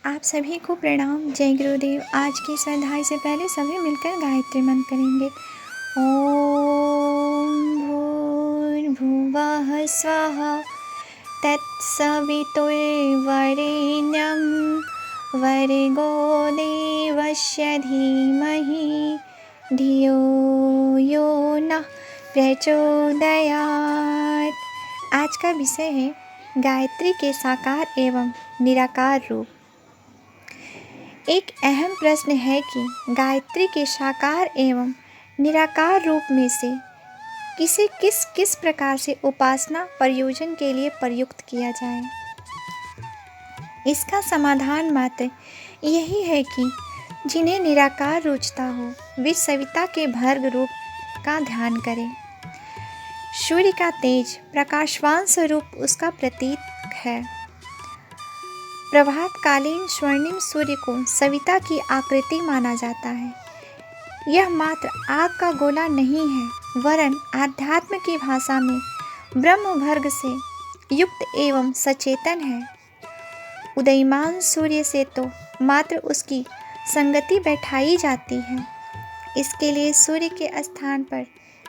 आप सभी को प्रणाम। जय गुरुदेव। आज की इस अध्याय से पहले सभी मिलकर गायत्री मंत्र करेंगे। ओम भूर्भुवः स्वः तत्सवितुर्वरेण्यं भर्गो देवस्य धीमहि धियो यो नः प्रचोदयात्। आज का विषय है गायत्री के साकार एवं निराकार रूप। एक अहम प्रश्न है कि गायत्री के साकार एवं निराकार रूप में से किसे किस किस प्रकार से उपासना प्रयोजन के लिए प्रयुक्त किया जाए। इसका समाधान मात्र यही है कि जिन्हें निराकार रुचता हो वे सविता के भर्ग रूप का ध्यान करें। सूर्य का तेज प्रकाशवान स्वरूप उसका प्रतीक है। प्रभातकालीन स्वर्णिम सूर्य को सविता की आकृति माना जाता है। यह मात्र आग का गोला नहीं है, वरन आध्यात्म की भाषा में ब्रह्म भर्ग से युक्त एवं सचेतन है। उदयमान सूर्य से तो मात्र उसकी संगति बैठाई जाती है। इसके लिए सूर्य के स्थान पर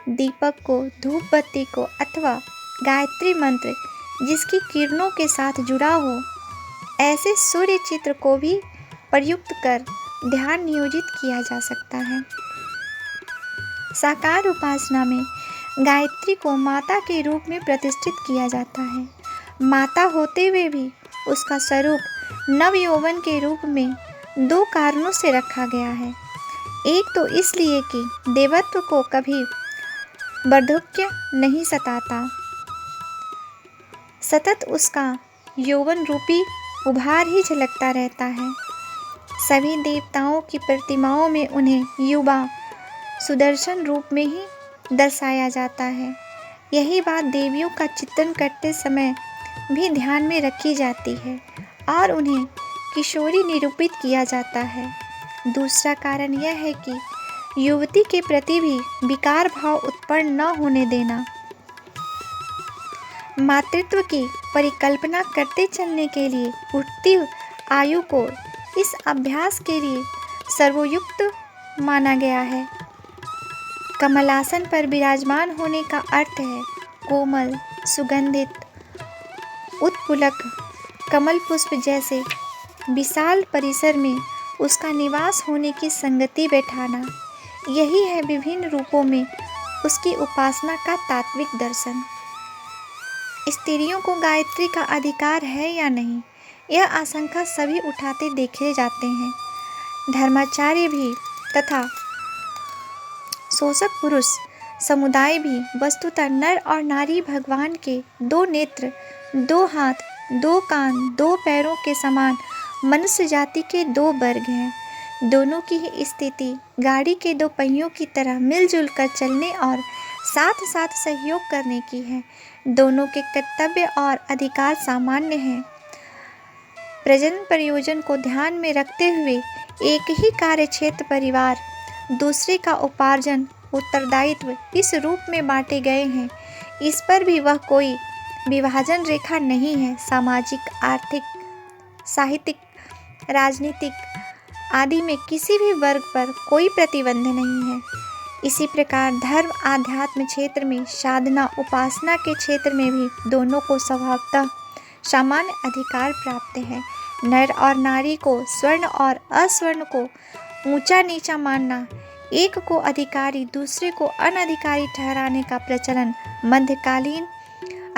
दीपक को, धूप बत्ती को अथवा गायत्री मंत्र जिसकी किरणों के साथ जुड़ा हो, ऐसे सूर्य चित्र को भी प्रयुक्त कर ध्यान नियोजित किया जा सकता है। साकार उपासना में गायत्री को माता के रूप में प्रतिष्ठित किया जाता है। माता होते हुए भी उसका स्वरूप नवयौवन के रूप में दो कारणों से रखा गया है। एक तो इसलिए कि देवत्व को कभी वार्धक्य नहीं सताता, सतत उसका यौवन रूपी उभार ही झलकता रहता है। सभी देवताओं की प्रतिमाओं में उन्हें युवा सुदर्शन रूप में ही दर्शाया जाता है। यही बात देवियों का चित्रण करते समय भी ध्यान में रखी जाती है और उन्हें किशोरी निरूपित किया जाता है। दूसरा कारण यह है कि युवती के प्रति भी विकार भाव उत्पन्न न होने देना। मातृत्व की परिकल्पना करते चलने के लिए उठती आयु को इस अभ्यास के लिए सर्वोयुक्त माना गया है। कमलासन पर विराजमान होने का अर्थ है कोमल, सुगंधित, उत्पुलक कमल पुष्प जैसे विशाल परिसर में उसका निवास होने की संगति बैठाना। यही है विभिन्न रूपों में उसकी उपासना का तात्विक दर्शन। स्त्रियों को गायत्री का अधिकार है या नहीं, यह आशंका सभी उठाते देखे जाते हैं। धर्माचार्य भी तथा शोषक पुरुष समुदाय भी वस्तुतः नर और नारी भगवान के दो नेत्र, दो हाथ, दो कान, दो पैरों के समान मनुष्य जाति के दो वर्ग हैं। दोनों की ही स्थिति गाड़ी के दो पहियों की तरह मिलजुल कर चलने और साथ साथ सहयोग करने की है। दोनों के कर्तव्य और अधिकार सामान्य हैं। प्रजनन प्रयोजन को ध्यान में रखते हुए एक ही कार्य क्षेत्र परिवार, दूसरे का उपार्जन, उत्तरदायित्व इस रूप में बांटे गए हैं। इस पर भी वह कोई विभाजन रेखा नहीं है। सामाजिक, आर्थिक, साहित्यिक, राजनीतिक आदि में किसी भी वर्ग पर कोई प्रतिबंध नहीं है। इसी प्रकार धर्म आध्यात्म क्षेत्र में, साधना उपासना के क्षेत्र में भी दोनों को स्वभावतः सामान्य अधिकार प्राप्त है। नर और नारी को, स्वर्ण और अस्वर्ण को ऊंचा नीचा मानना, एक को अधिकारी दूसरे को अनधिकारी ठहराने का प्रचलन मध्यकालीन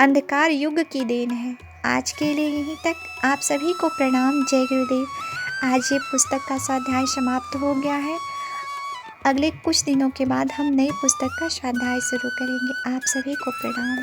अंधकार युग की देन है। आज के लिए यहीं तक। आप सभी को प्रणाम। जय गुरुदेव। आज ये पुस्तक का स्वाध्याय समाप्त हो गया है। अगले कुछ दिनों के बाद हम नई पुस्तक का स्वाध्याय शुरू करेंगे। आप सभी को प्रणाम।